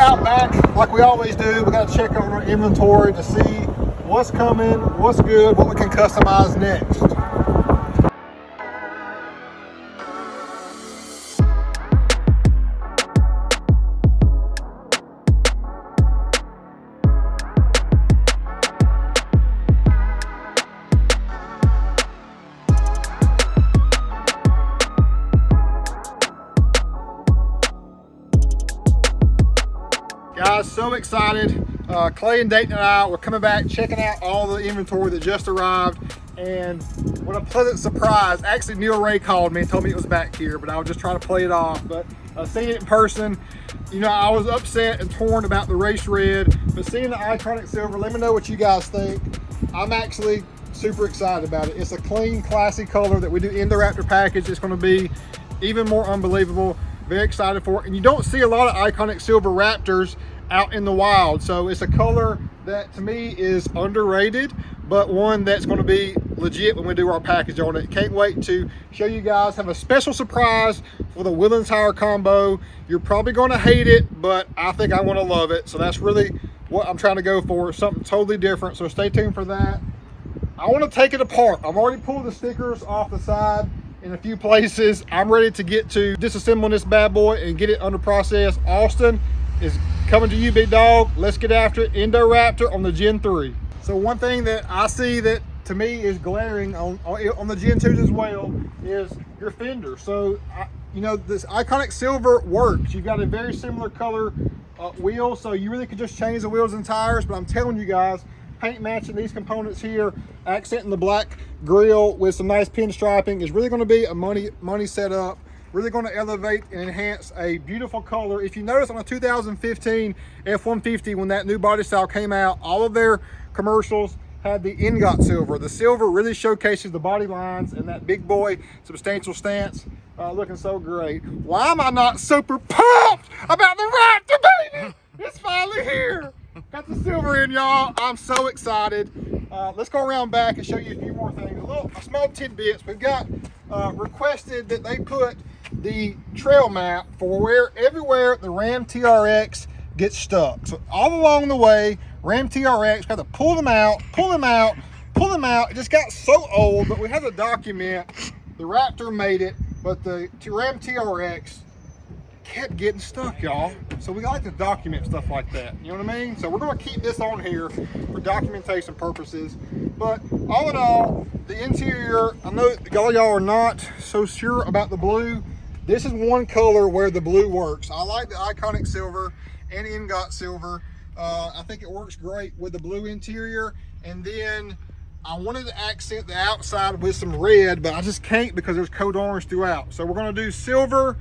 out back like we always do. We got to check on our inventory to see what's coming, what's good, what we can customize next. Guys, so excited. Clay and Dayton and I were coming back, checking out all the inventory that just arrived, and what a pleasant surprise. Actually, Neal Ray called me and told me it was back here, but I was just trying to play it off. But seeing it in person, you know, I was upset and torn about the race red, but seeing the iconic silver, let me know what you guys think. I'm actually super excited about it. It's a clean, classy color that we do in the Raptor package. It's going to be even more unbelievable. Very excited for it. And you don't see a lot of iconic silver Raptors out in the wild, so it's a color that to me is underrated, but one that's going to be legit when we do our package on it. Can't wait to show you guys. Have a special surprise for the Willies tire combo. You're probably going to hate it, but I think I'm going to love it. So that's really what I'm trying to go for, something totally different. So stay tuned for that. I want to take it apart. I've already pulled the stickers off the side in a few places. I'm ready to get to disassembling this bad boy and get it under process. Austin is coming to you, big dog. Let's get after it. Indo Raptor on the Gen 3. So one thing that I see that to me is glaring on the Gen 2s as well is your fender. So you know, this iconic silver works. You've got a very similar color wheel, so you really could just change the wheels and tires, but I'm telling you guys, paint matching these components here, accenting the black grille with some nice pinstriping is really going to be a money setup. Really going to elevate and enhance a beautiful color. If you notice on a 2015 F-150, when that new body style came out, all of their commercials had the ingot silver. The silver really showcases the body lines and that big boy substantial stance, looking so great. Why am I not super pumped about the Raptor, baby? It's finally here. Got the silver in, y'all. I'm so excited. Let's go around back and show you a few more things. A small tidbits. We've got requested that they put the trail map for everywhere the Ram TRX gets stuck. So all along the way, Ram TRX got to pull them out. It just got so old, but we had to document. The Raptor made it, but the Ram TRX kept getting stuck, y'all. So we like to document stuff like that. You know what I mean? So we're going to keep this on here for documentation purposes. But all in all, the interior, I know y'all are not so sure about the blue. This is one color where the blue works. I like the iconic silver and ingot silver. I think it works great with the blue interior. And then I wanted to accent the outside with some red, but I just can't because there's code orange throughout. So we're going to do silver,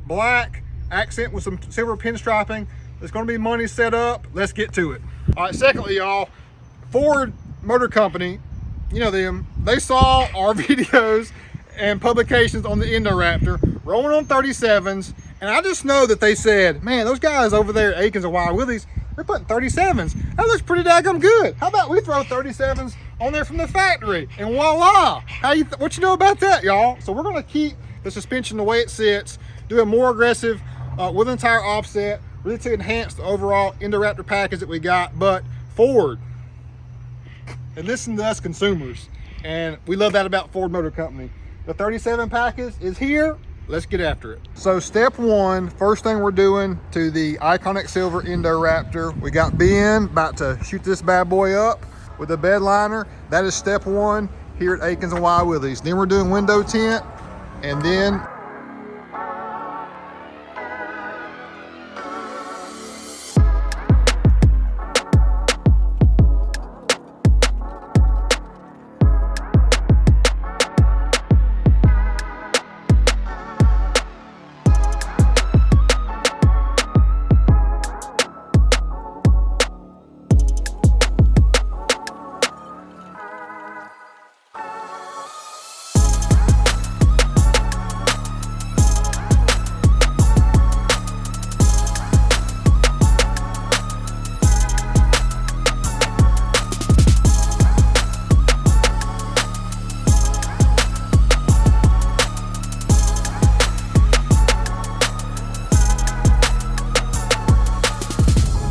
black, accent with some silver pinstriping. It's going to be money set up. Let's get to it. All right, secondly, y'all, Ford Motor Company, you know them, they saw our videos and publications on the Indo Raptor rolling on 37s, and I just know that they said, man, those guys over there at Akins and Willies, they're putting 37s. That looks pretty daggum good. How about we throw 37s on there from the factory, and voila. What you know about that, y'all? So we're going to keep the suspension the way it sits, do a more aggressive with an entire offset, really to enhance the overall Indo Raptor package that we got. But Ford, and listen to us consumers, and we love that about Ford Motor Company. The 37 package is here. Let's get after it. So step one, first thing we're doing to the iconic silver Indo Raptor, we got Ben about to shoot this bad boy up with a bed liner. That is step one here at Akins and Willies. Then we're doing window tint, and then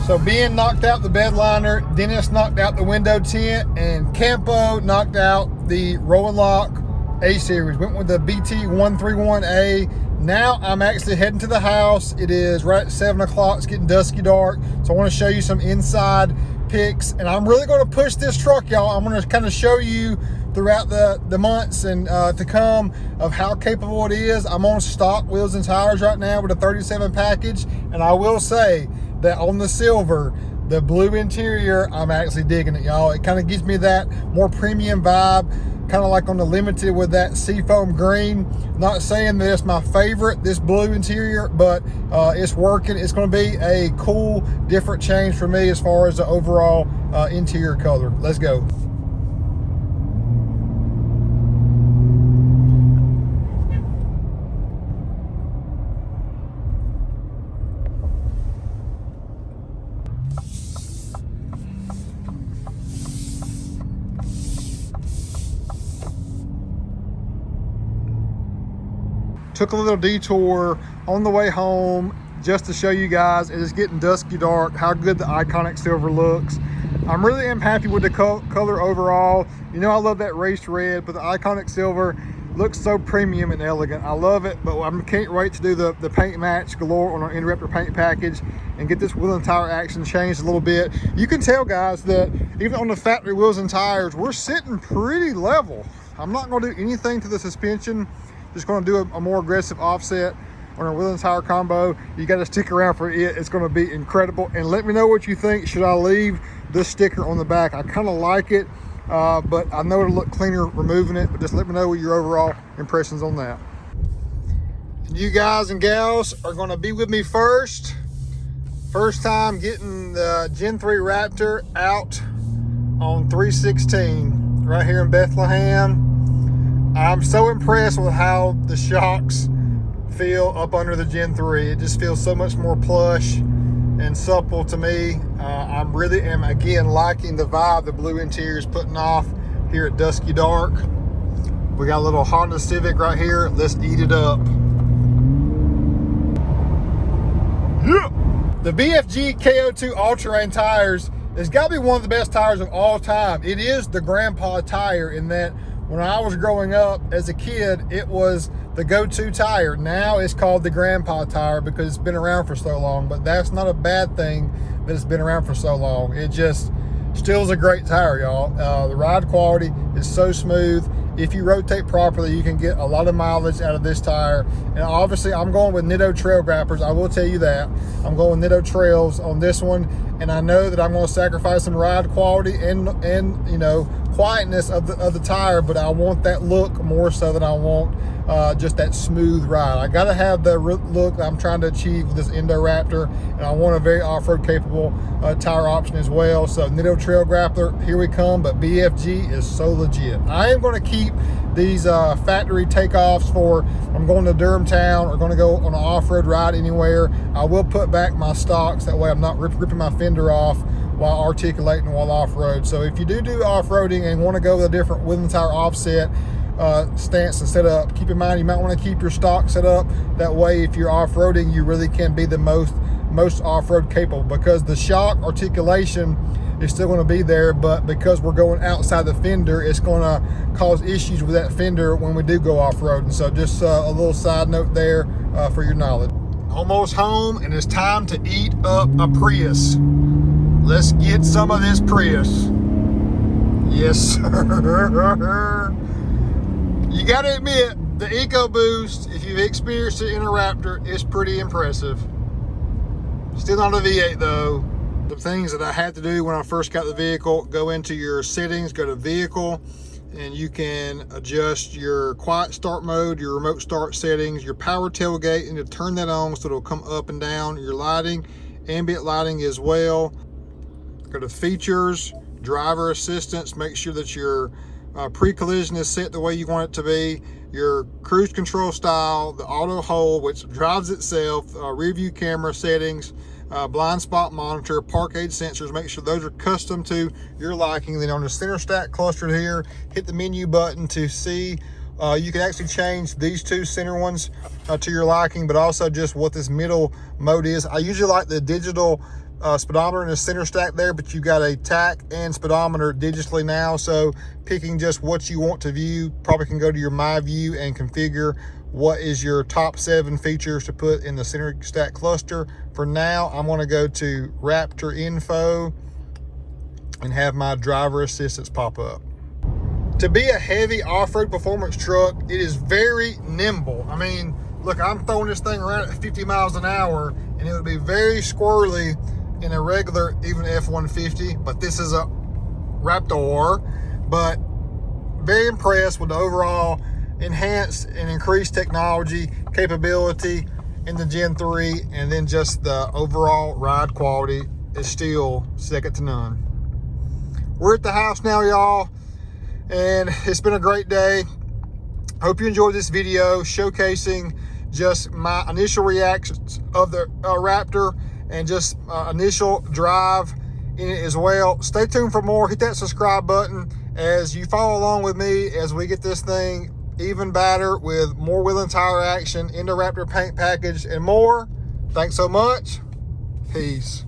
So Ben knocked out the bed liner, Dennis knocked out the window tint, and Campo knocked out the Rolling Lock A-Series. Went with the BT131A. Now I'm actually heading to the house. It is right at 7 o'clock. It's getting dusky dark. So I want to show you some inside pics. And I'm really going to push this truck, y'all. I'm going to kind of show you throughout the months and to come of how capable it is. I'm on stock wheels and tires right now with a 37 package. And I will say that on the silver, the blue interior, I'm actually digging it, y'all. It kind of gives me that more premium vibe, kind of like on the Limited with that seafoam green. Not saying that it's my favorite, this blue interior, but it's working. It's going to be a cool, different change for me as far as the overall interior color. Let's go. Took a little detour on the way home just to show you guys it is getting dusky dark, how good the Iconic Silver looks. I'm really am happy with the color overall. You know I love that race red, but the Iconic Silver looks so premium and elegant. I love it, but I can't wait to do the paint match galore on our Raptor paint package and get this wheel and tire action changed a little bit. You can tell, guys, that even on the factory wheels and tires, we're sitting pretty level. I'm not going to do anything to the suspension. Just going to do a more aggressive offset on our wheel and tire combo. You got to stick around for it. It's going to be incredible. And let me know what you think. Should I leave this sticker on the back? I kind of like it, but I know it'll look cleaner removing it. But just let me know what your overall impressions on that. You guys and gals are going to be with me first. First time getting the Gen 3 Raptor out on 316 right here in Bethlehem. I'm so impressed with how the shocks feel up under the Gen 3. It just feels so much more plush and supple to me. I really am, again, liking the vibe the blue interior is putting off here at dusky dark. We got a little Honda Civic right here. Let's eat it up. Yeah! The BFG KO2 All-Terrain tires has got to be one of the best tires of all time. It is the grandpa tire in that when I was growing up as a kid, it was the go-to tire. Now it's called the grandpa tire because it's been around for so long, but that's not a bad thing that it's been around for so long. It just still is a great tire, y'all. The ride quality is so smooth. If you rotate properly, you can get a lot of mileage out of this tire. And obviously, I'm going with Nitto Trail Grappers. I will tell you that. I'm going with Nitto Trails on this one. And I know that I'm going to sacrifice some ride quality and you know, quietness of the tire, but I want that look more so than I want just that smooth ride. I got to have the look that I'm trying to achieve with this Indo Raptor, and I want a very off-road capable tire option as well. So Nitto Trail Grappler, here we come, but BFG is so legit. I am going to keep these factory takeoffs for I'm going to Durham town or going to go on an off-road ride anywhere. I will put back my stocks, that way I'm not ripping my fender off while articulating while off-road. So if you do off-roading and want to go with a different wheel and tire offset stance and setup, keep in mind you might want to keep your stock set up. That way if you're off-roading, you really can be the most off-road capable, because the shock articulation is still going to be there, but because we're going outside the fender, it's going to cause issues with that fender when we do go off-road. And so just a little side note there for your knowledge. Almost home, and it's time to eat up a Prius. Let's get some of this Prius. Yes, sir. You got to admit, the EcoBoost, if you've experienced it in a Raptor, is pretty impressive. Still not a V8 though. The things that I had to do when I first got the vehicle, go into your settings, go to vehicle, and you can adjust your quiet start mode, your remote start settings, your power tailgate, and to turn that on so it'll come up and down. Your lighting, ambient lighting as well. Go to features, driver assistance, make sure that your pre-collision is set the way you want it to be, your cruise control style, the auto hold, which drives itself, rear view camera settings, blind spot monitor, park aid sensors, make sure those are custom to your liking. Then on the center stack cluster here, hit the menu button to see. You can actually change these two center ones to your liking, but also just what this middle mode is. I usually like the digital speedometer in the center stack there, but you got a tach and speedometer digitally now. So picking just what you want to view, probably can go to your My View and configure what is your top 7 features to put in the center stack cluster. For now, I'm going to go to Raptor info and have my driver assistance pop up. To be a heavy off-road performance truck, it is very nimble. I mean, look, I'm throwing this thing around at 50 miles an hour, and it would be very squirrely in a regular, even F-150, but this is a Raptor. But very impressed with the overall enhanced and increased technology capability in the Gen 3, and then just the overall ride quality is still second to none. We're at the house now, y'all, and it's been a great day. Hope you enjoyed this video showcasing just my initial reactions of the Raptor and just initial drive in it as well. Stay tuned for more. Hit that subscribe button as you follow along with me as we get this thing even better with more wheel and tire action, into Raptor paint package, and more. Thanks so much. Peace.